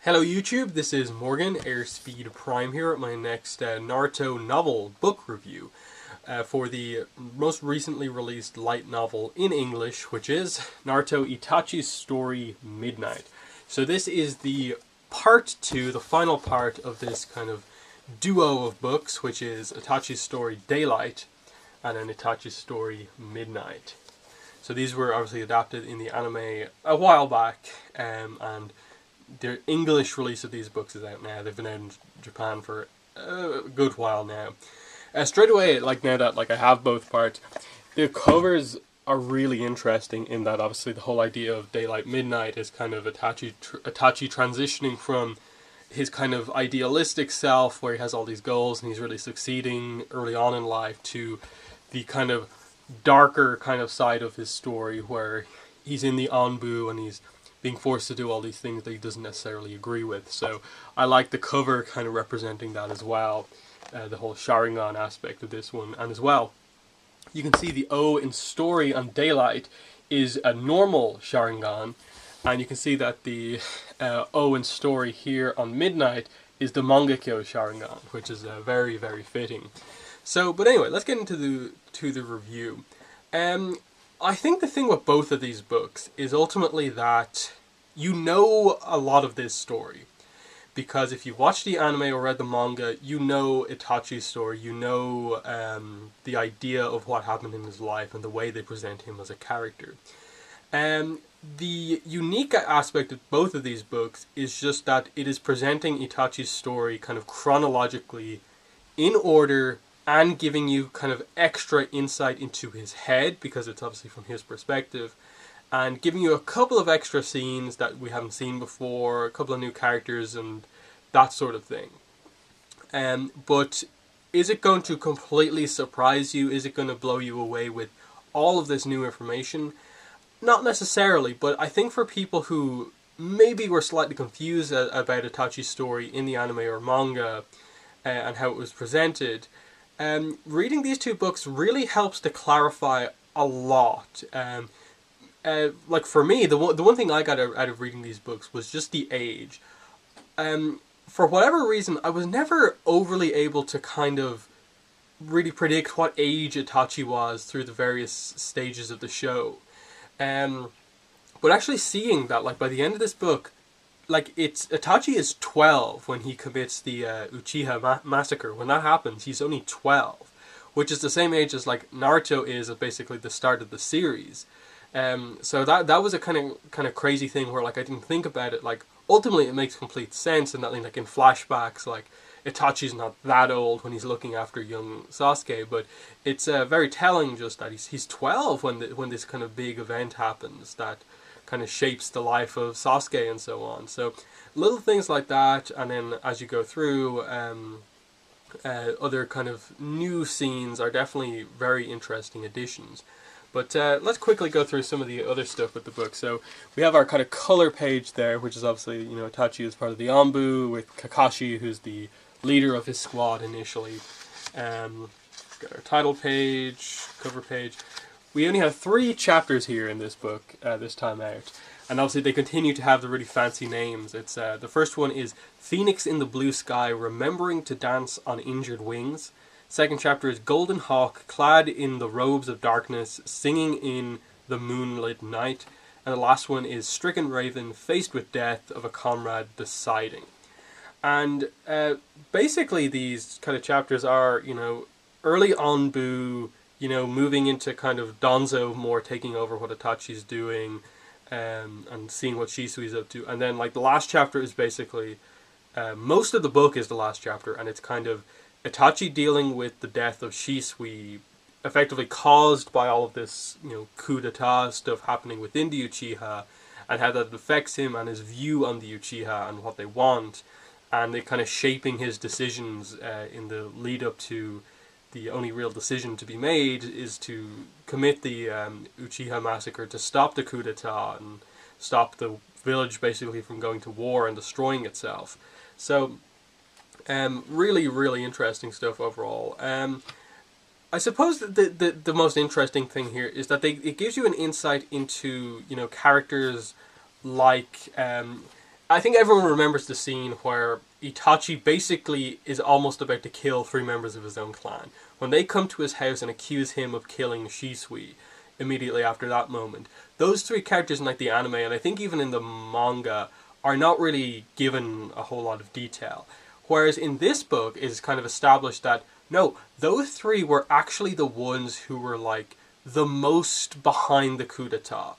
Hello YouTube, this is Morgan, Airspeed Prime here at my next Naruto novel book review for the most recently released light novel in English, which is Naruto Itachi's story Midnight. So this is the part 2, the final part of this kind of duo of books, which is Itachi's story Daylight and then Itachi's story Midnight. So these were obviously adapted in the anime a while back, and the English release of these books is out now. They've been out in Japan for a good while now. Straight away, now that I have both parts, the covers are really interesting in that obviously the whole idea of Daylight Midnight is kind of Itachi transitioning from his kind of idealistic self where he has all these goals and he's really succeeding early on in life to the kind of darker kind of side of his story where he's in the ANBU and he's being forced to do all these things that he doesn't necessarily agree with. So I like the cover kind of representing that as well, the whole Sharingan aspect of this one. And as well, you can see the O in story on Daylight is a normal Sharingan, and you can see that the O in story here on Midnight is the Mangekyo Sharingan, which is very, very fitting. So, but anyway, let's get into the review. I think the thing with both of these books is ultimately that you know a lot of this story. Because if you watched the anime or read the manga, you know Itachi's story, you know the idea of what happened in his life and the way they present him as a character. The unique aspect of both of these books is just that it is presenting Itachi's story kind of chronologically in order and giving you kind of extra insight into his head, because it's obviously from his perspective, and giving you a couple of extra scenes that we haven't seen before, a couple of new characters and that sort of thing. But is it going to completely surprise you? Is it going to blow you away with all of this new information? Not necessarily, but I think for people who maybe were slightly confused about Itachi's story in the anime or manga and how it was presented, reading these two books really helps to clarify a lot. Like for me, the one thing I got out of reading these books was just the age. For whatever reason, I was never overly able to kind of really predict what age Itachi was through the various stages of the show. But actually seeing that, by the end of this book, Itachi is 12 when he commits the Uchiha massacre. When that happens, he's only 12, which is the same age as Naruto is at basically the start of the series. So that was a kind of crazy thing where I didn't think about it. Ultimately it makes complete sense, and that in flashbacks, Itachi's not that old when he's looking after young Sasuke, but it's very telling just that he's 12 when this kind of big event happens that kind of shapes the life of Sasuke and so on. So little things like that, and then as you go through, other kind of new scenes are definitely very interesting additions. But let's quickly go through some of the other stuff with the book. So we have our kind of color page there, which is obviously, Itachi is part of the ANBU with Kakashi, who's the leader of his squad initially. Got our title page, cover page. We only have 3 chapters here in this book this time out. And obviously they continue to have the really fancy names. It's the first one is Phoenix in the Blue Sky, Remembering to Dance on Injured Wings. Second chapter is Golden Hawk, Clad in the Robes of Darkness, Singing in the Moonlit Night. And the last one is Stricken Raven, Faced with Death of a Comrade Deciding. And basically these kind of chapters are, early ANBU, moving into kind of Danzo more taking over what Itachi's doing, and seeing what Shisui's up to. And then the last chapter is basically, most of the book is the last chapter, and it's kind of Itachi dealing with the death of Shisui, effectively caused by all of this, coup d'etat stuff happening within the Uchiha, and how that affects him and his view on the Uchiha and what they want, and it kind of shaping his decisions in the lead up to the only real decision to be made is to commit the Uchiha massacre to stop the coup d'etat and stop the village basically from going to war and destroying itself. So really, really interesting stuff overall. I suppose the most interesting thing here is that it gives you an insight into characters like I think everyone remembers the scene where Itachi basically is almost about to kill 3 members of his own clan. When they come to his house and accuse him of killing Shisui immediately after that moment, those 3 characters in like the anime, and I think even in the manga, are not really given a whole lot of detail. Whereas in this book, it's kind of established that no, those 3 were actually the ones who were like the most behind the coup d'etat.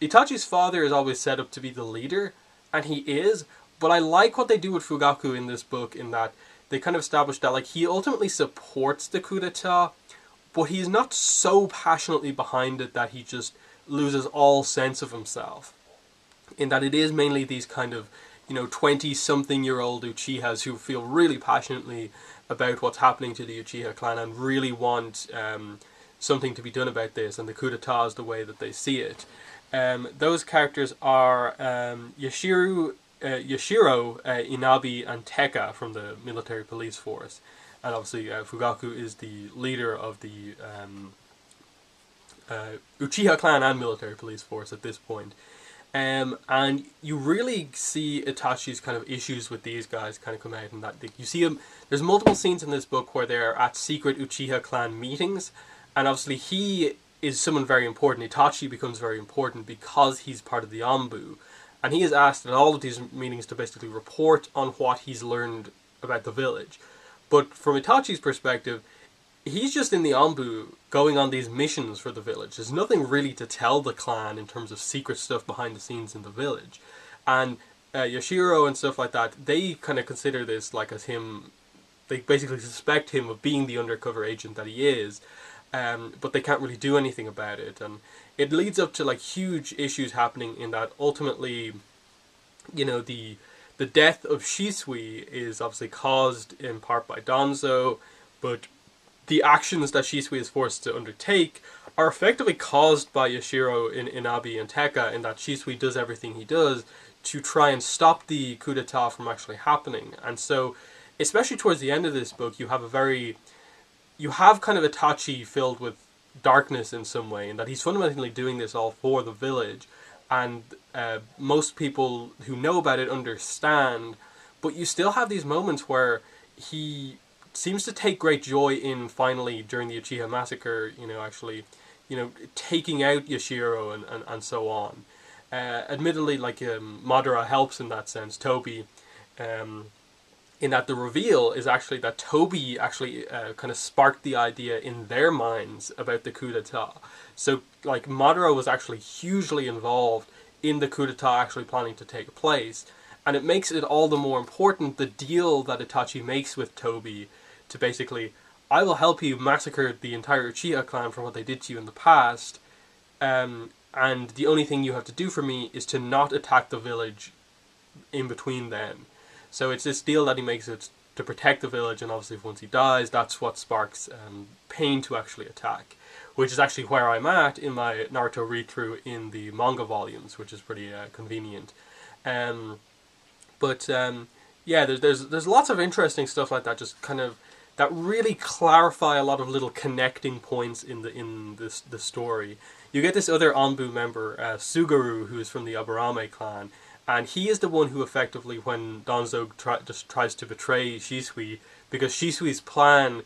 Itachi's father is always set up to be the leader, and he is, but I like what they do with Fugaku in this book in that they kind of establish that like he ultimately supports the coup d'etat, but he's not so passionately behind it that he just loses all sense of himself. In that it is mainly these kind of, 20-something-year-old Uchihas who feel really passionately about what's happening to the Uchiha clan and really want something to be done about this, and the coup d'etat is the way that they see it. Those characters are Yashiro, Inabi, and Tekka from the military police force. And obviously Fugaku is the leader of the Uchiha clan and military police force at this point. And you really see Itachi's kind of issues with these guys kind of come out, and that you see him. There's multiple scenes in this book where they're at secret Uchiha clan meetings, and obviously he is someone very important. Itachi becomes very important because he's part of the ANBU, and he is asked at all of these meetings to basically report on what he's learned about the village. But from Itachi's perspective, he's just in the ANBU going on these missions for the village. There's nothing really to tell the clan in terms of secret stuff behind the scenes in the village. And Yashiro and stuff like that, they kind of consider this like as him, they basically suspect him of being the undercover agent that he is, but they can't really do anything about it. And it leads up to like huge issues happening in that ultimately, the death of Shisui is obviously caused in part by Danzo, but the actions that Shisui is forced to undertake are effectively caused by Yashiro, Inabi, and Tekka, in that Shisui does everything he does to try and stop the coup d'etat from actually happening. And so, especially towards the end of this book, you have kind of Itachi filled with darkness in some way, in that he's fundamentally doing this all for the village, and most people who know about it understand, but you still have these moments where he seems to take great joy in finally, during the Uchiha massacre, taking out Yashiro and so on. Admittedly, like Madara helps in that sense, Tobi, in that the reveal is actually that Tobi actually kind of sparked the idea in their minds about the coup d'etat. So, like, Madara was actually hugely involved in the coup d'etat actually planning to take place, and it makes it all the more important, the deal that Itachi makes with Tobi, to basically, I will help you massacre the entire Uchiha clan for what they did to you in the past, and the only thing you have to do for me is to not attack the village in between then. So it's this deal that he makes it to protect the village, and obviously once he dies, that's what sparks pain to actually attack, which is actually where I'm at in my Naruto read-through in the manga volumes, which is pretty convenient. Yeah, there's lots of interesting stuff like that, just kind of that really clarify a lot of little connecting points in the story. You get this other ANBU member, Suguru, who is from the Aburame clan, and he is the one who effectively, when Danzo tries to betray Shisui, because Shisui's plan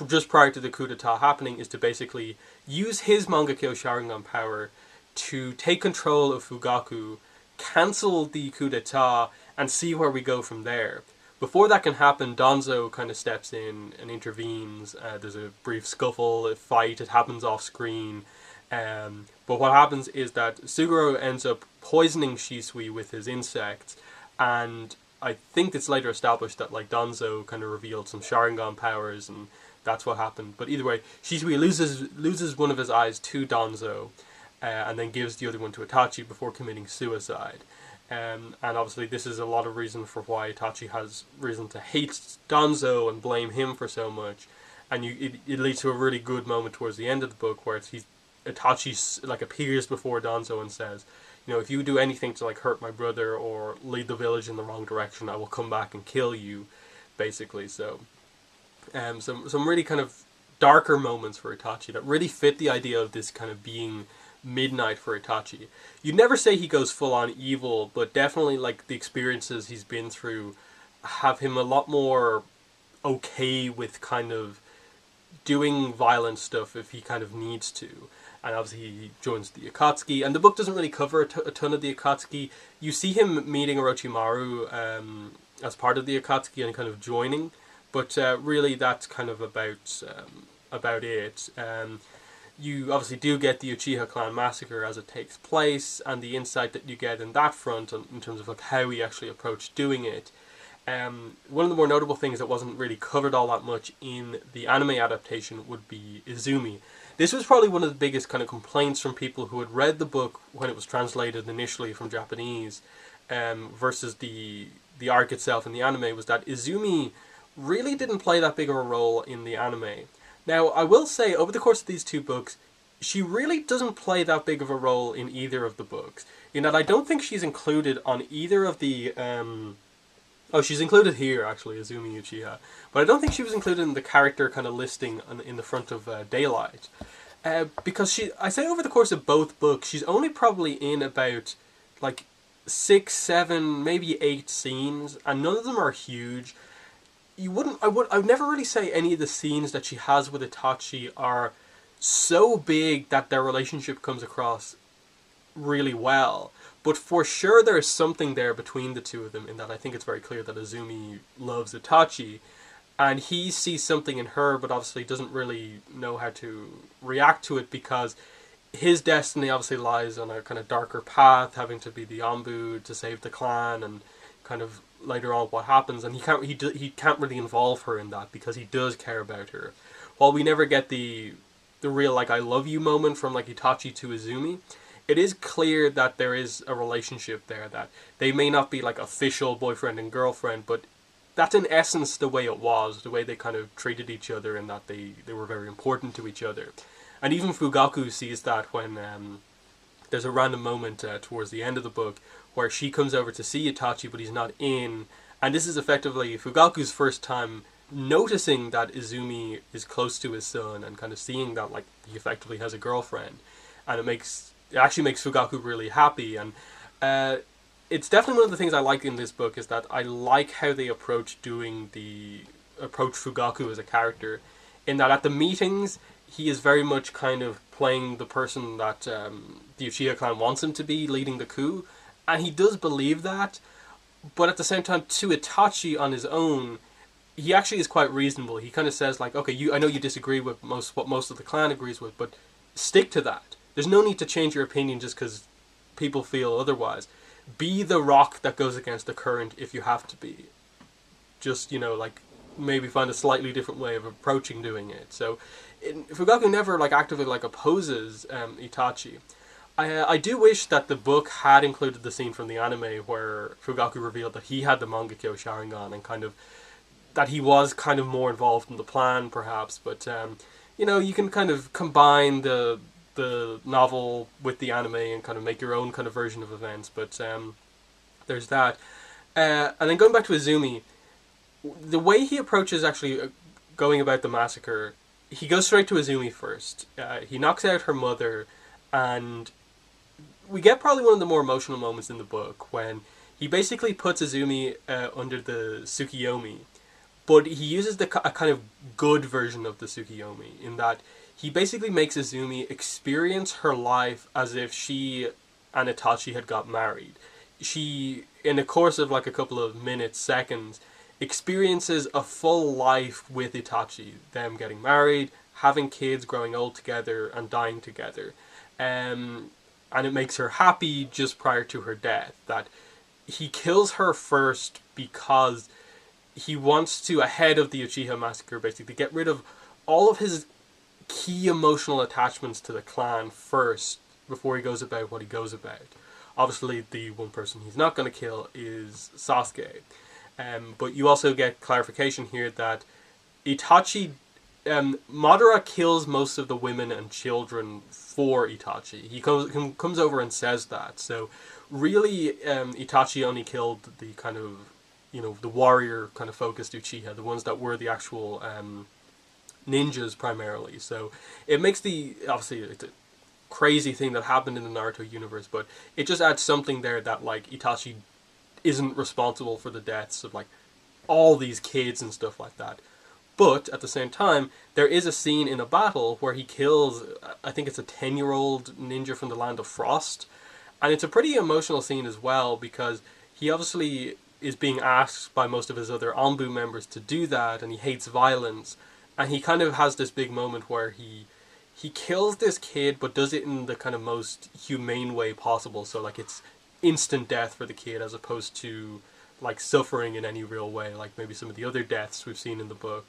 just prior to the coup d'etat happening is to basically use his Mangekyo Sharingan power to take control of Fugaku, cancel the coup d'etat, and see where we go from there. Before that can happen, Danzo kind of steps in and intervenes. There's a brief scuffle, a fight, it happens off screen. But what happens is that Suguru ends up poisoning Shisui with his insects, and I think it's later established that like Danzo kind of revealed some Sharingan powers, and that's what happened. But either way, Shisui loses one of his eyes to Danzo, and then gives the other one to Itachi before committing suicide. And obviously this is a lot of reason for why Itachi has reason to hate Danzo and blame him for so much. And it leads to a really good moment towards the end of the book where Itachi like appears before Danzo and says, if you do anything to like hurt my brother or lead the village in the wrong direction, I will come back and kill you, basically. So some really kind of darker moments for Itachi that really fit the idea of this kind of being midnight for Itachi. You'd never say he goes full on evil, but definitely like the experiences he's been through have him a lot more okay with kind of doing violent stuff if he kind of needs to. And obviously he joins the Akatsuki, and the book doesn't really cover a ton of the Akatsuki. You see him meeting Orochimaru as part of the Akatsuki and kind of joining, but really that's kind of about it. You obviously do get the Uchiha clan massacre as it takes place, and the insight that you get in that front in terms of like how he actually approached doing it. One of the more notable things that wasn't really covered all that much in the anime adaptation would be Izumi. This was probably one of the biggest kind of complaints from people who had read the book when it was translated initially from Japanese, versus the arc itself in the anime, was that Izumi really didn't play that big of a role in the anime. Now, I will say, over the course of these two books, she really doesn't play that big of a role in either of the books. In that I don't think she's included on either of the... Oh, she's included here, actually, Izumi Uchiha. But I don't think she was included in the character kind of listing in the front of Daylight. Because I say over the course of both books, she's only probably in about, like, 6, 7, maybe 8 scenes, and none of them are huge. I would never really say any of the scenes that she has with Itachi are so big that their relationship comes across really well. But for sure there is something there between the two of them, in that I think it's very clear that Izumi loves Itachi, and he sees something in her, but obviously doesn't really know how to react to it, because his destiny obviously lies on a kind of darker path, having to be the ANBU to save the clan, and kind of later on what happens, and he can't really involve her in that because he does care about her. While we never get the real like I love you moment from like Itachi to Izumi, it is clear that there is a relationship there, that they may not be like official boyfriend and girlfriend, but that's in essence the way it was, the way they kind of treated each other, and that they were very important to each other. And even Fugaku sees that when there's a random moment towards the end of the book where she comes over to see Itachi but he's not in, and this is effectively Fugaku's first time noticing that Izumi is close to his son, and kind of seeing that like he effectively has a girlfriend, and it actually makes Fugaku really happy. And it's definitely one of the things I like in this book, is that I like how they approach Fugaku as a character, in that at the meetings he is very much kind of playing the person that the Uchiha clan wants him to be, leading the coup, and he does believe that, but at the same time to Itachi on his own, he actually is quite reasonable. He kind of says like, okay, I know you disagree with what most of the clan agrees with, but stick to that. There's no need to change your opinion just because people feel otherwise. Be the rock that goes against the current if you have to be. Just, like, maybe find a slightly different way of approaching doing it. So, Fugaku never, like, actively, like, opposes Itachi. I do wish that the book had included the scene from the anime where Fugaku revealed that he had the Mangekyo Sharingan, and kind of that he was kind of more involved in the plan, perhaps. But, you can kind of combine the novel with the anime and kind of make your own kind of version of events. But there's that. And then going back to Izumi, the way he approaches actually going about the massacre, he goes straight to Izumi first. He knocks out her mother, and we get probably one of the more emotional moments in the book when he basically puts Izumi under the Tsukiyomi, but he uses a kind of good version of the Tsukiyomi, in that he basically makes Izumi experience her life as if she and Itachi had got married. She, in the course of like a couple of minutes, seconds, experiences a full life with Itachi. Them getting married, having kids, growing old together, and dying together. And it makes her happy just prior to her death. That he kills her first because he wants to, ahead of the Uchiha massacre, basically get rid of all of his key emotional attachments to the clan first, before he goes about what he goes about. Obviously, the one person he's not going to kill is Sasuke. But you also get clarification here that Itachi, Madara kills most of the women and children for Itachi. He comes over and says that. So really, Itachi only killed the kind of, the warrior kind of focused Uchiha, the ones that were the actual ninjas primarily. So it makes obviously crazy thing that happened in the Naruto universe, but it just adds something there that like Itachi isn't responsible for the deaths of like all these kids and stuff like that. But at the same time, there is a scene in a battle where he kills, I think it's a 10-year-old ninja from the Land of Frost. And it's a pretty emotional scene as well, because he obviously is being asked by most of his other ANBU members to do that, and he hates violence. And he kind of has this big moment where he kills this kid, but does it in the kind of most humane way possible. So like it's instant death for the kid, as opposed to like suffering in any real way, like maybe some of the other deaths we've seen in the book.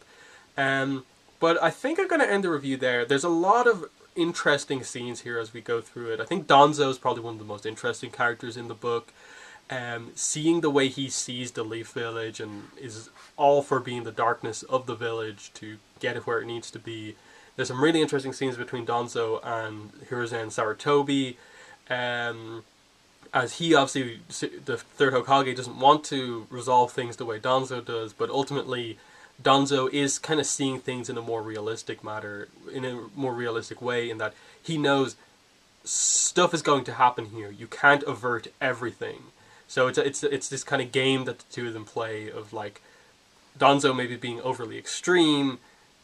But I think I'm going to end the review there. There's a lot of interesting scenes here as we go through it. I think Danzo is probably one of the most interesting characters in the book. Seeing the way he sees the Leaf Village and is all for being the darkness of the village to get it where it needs to be. There's some really interesting scenes between Danzo and Hiruzen Sarutobi. As he obviously, the third Hokage, doesn't want to resolve things the way Danzo does, but ultimately Danzo is kind of seeing things in a more realistic matter, in a more realistic way, in that he knows stuff is going to happen here. You can't avert everything. So it's this kind of game that the two of them play of like Danzo maybe being overly extreme,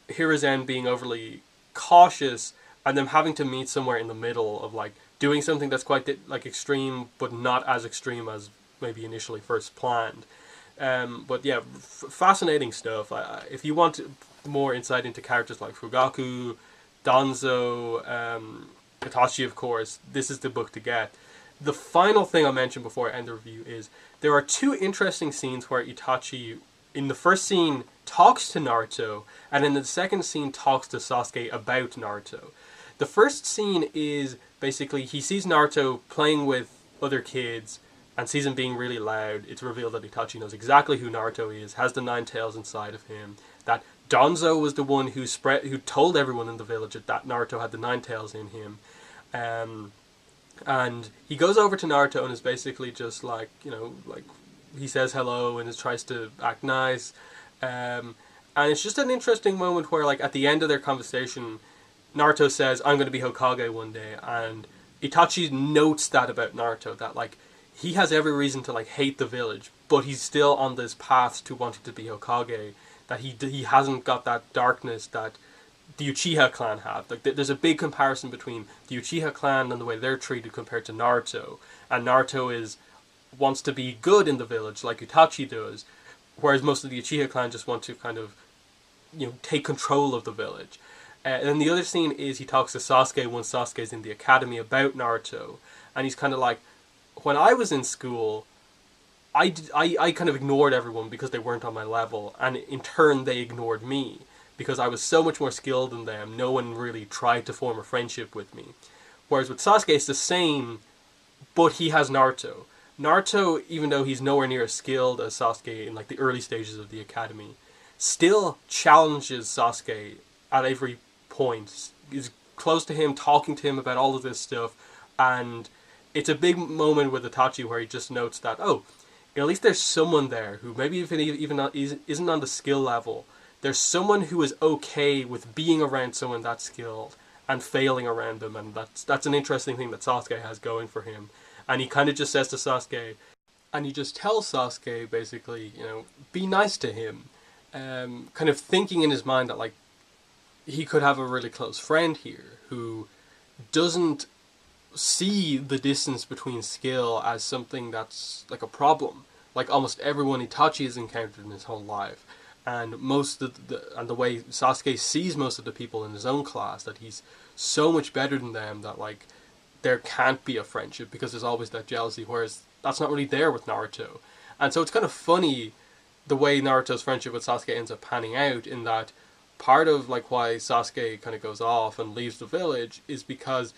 Hiruzen being overly cautious, and them having to meet somewhere in the middle of like doing something that's quite like extreme, but not as extreme as maybe initially first planned. But yeah, fascinating stuff. If you want more insight into characters like Fugaku, Danzo, Itachi, of course, this is the book to get. The final thing I'll mention before I end the review is there are two interesting scenes where Itachi, in the first scene, talks to Naruto, and in the second scene talks to Sasuke about Naruto. The first scene is basically he sees Naruto playing with other kids and sees him being really loud. It's revealed that Itachi knows exactly who Naruto is, has the nine tails inside of him, that Danzo was the one who told everyone in the village that Naruto had the nine tails in him. And he goes over to Naruto and is basically just like, like he says hello and tries to act nice. And it's just an interesting moment where like at the end of their conversation, Naruto says, I'm going to be Hokage one day, and Itachi notes that about Naruto, that like he has every reason to like hate the village, but he's still on this path to wanting to be Hokage, that he hasn't got that darkness that the Uchiha clan have. Like there's a big comparison between the Uchiha clan and the way they're treated compared to Naruto, and Naruto wants to be good in the village like Itachi does, whereas most of the Uchiha clan just want to kind of take control of the village. And then the other scene is he talks to Sasuke once Sasuke's in the academy about Naruto, and he's kind of like, when I was in school, I kind of ignored everyone because they weren't on my level, and in turn they ignored me because I was so much more skilled than them. No one really tried to form a friendship with me. Whereas with Sasuke it's the same, but he has Naruto. Naruto, even though he's nowhere near as skilled as Sasuke in like the early stages of the academy, still challenges Sasuke at every point, is close to him, talking to him about all of this stuff, and it's a big moment with Itachi where he just notes that, oh, at least there's someone there who maybe even not, isn't on the skill level. There's someone who is okay with being around someone that skilled and failing around them, and that's an interesting thing that Sasuke has going for him. And he kind of just says to Sasuke, and he just tells Sasuke basically, be nice to him, kind of thinking in his mind that like he could have a really close friend here who doesn't see the distance between skill as something that's like a problem, like almost everyone Itachi has encountered in his whole life, and most of the way Sasuke sees most of the people in his own class, that he's so much better than them that like there can't be a friendship because there's always that jealousy, whereas that's not really there with Naruto. And so it's kind of funny the way Naruto's friendship with Sasuke ends up panning out, in that part of like why Sasuke kind of goes off and leaves the village is because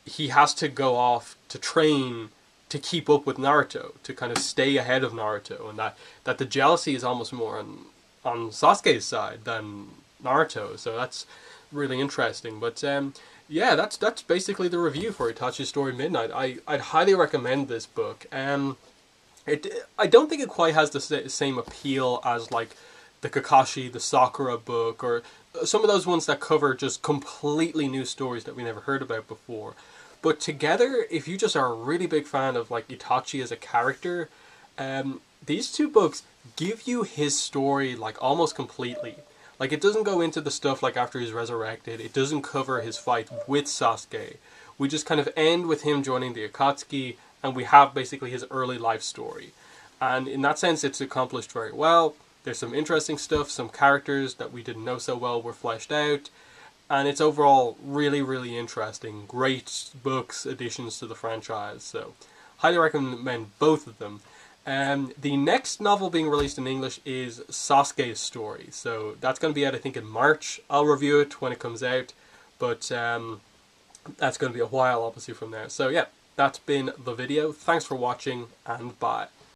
he has to go off to train to keep up with Naruto, to kind of stay ahead of Naruto, and that the jealousy is almost more on Sasuke's side than Naruto. So that's really interesting. But yeah, that's basically the review for Itachi's Story Midnight. I'd highly recommend this book. I don't think it quite has the same appeal as like the Kakashi, the Sakura book, or some of those ones that cover just completely new stories that we never heard about before. But together, if you just are a really big fan of like Itachi as a character, these two books give you his story like almost completely. Like it doesn't go into the stuff like after he's resurrected. It doesn't cover his fight with Sasuke. We just kind of end with him joining the Akatsuki, and we have basically his early life story. And in that sense, it's accomplished very well. There's some interesting stuff, some characters that we didn't know so well were fleshed out, and it's overall really, really interesting. Great books, additions to the franchise. So, highly recommend both of them. The next novel being released in English is Sasuke's story. So that's going to be out, I think, in March. I'll review it when it comes out, but that's going to be a while, obviously, from there. So yeah, that's been the video. Thanks for watching, and bye.